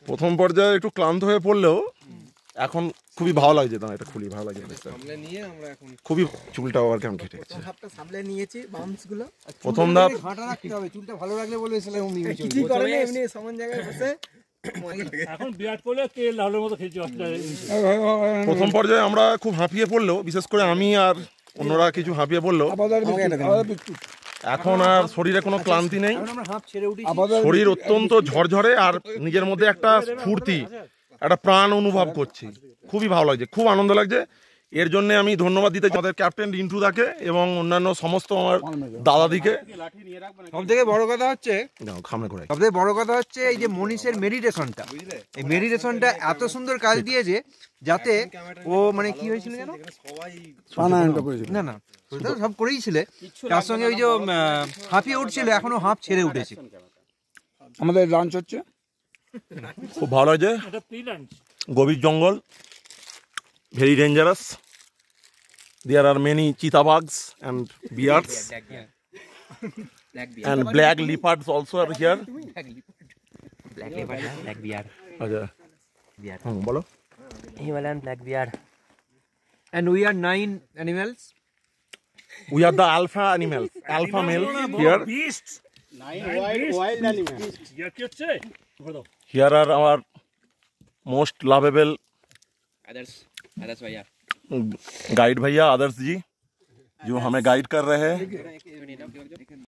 প্রথম পর্যায়ে একটু ক্লান্ত হয়ে পড়লেও এখন খুবই ভালো লাগছে। না, এটা খুবই ভালো লাগছে, খুবই চুলটাও আর কেমন কেটে গেছে। সামলে নিয়েছি বাউন্সগুলো। প্রথম ধাপ ঘাটা রাখতে হবে, চুলটা ভালো লাগলে বলে কিছু করে না, এমনি সমান জায়গায় বসে এখন বিরাট কোহলি তেল লাউলের মতো খেলছে। প্রথম পর্যায়ে আমরা খুব হাঁপিয়ে পড়লেও, বিশেষ করে আমি আর অন্যরা কিছু হাঁপিয়ে পড়লেও, এখন আর শরীরে কোনো ক্লান্তি নেই। শরীর অত্যন্ত ঝরঝরে আর নিজের মধ্যে একটা ফুর্তি, একটা প্রাণ অনুভব করছি। খুবই ভালো লাগছে, খুব আনন্দ লাগছে। এর জন্য আমি ধন্যবাদ দিতে চাই আমাদের ক্যাপ্টেন রিন্টু দাকে এবং অন্যান্য সমস্ত আমার দাদাদিকে। সবথেকে বড় কথা হচ্ছে এই যে মনীষের মেডিটেশনটা, এই মেডিটেশনটা এত সুন্দর কাজ দিয়েছে যাতে ও মানে কি হয়েছিল যেন না না সব করেইছিলে, তার সঙ্গে ওই যে হাঁপিয়ে উঠছিল, এখনো হাঁপ ছেড়ে উঠেছে। আমাদের লাঞ্চ হচ্ছে, খুব ভালো হয়েছে। গভীর জঙ্গল, very dangerous. There are many cheetahbugs and bears and black leopards also are here. Black leopard, black bear. Okay. Bear. বলো। Himalayan black bear. And we are 9 animals. We are the alpha animals, alpha male here. Beasts. 9 wild animals. Here are our most lovable Others भैया। Guide भैया, आदर्श जी, जो हमें guide कर रहे हैं।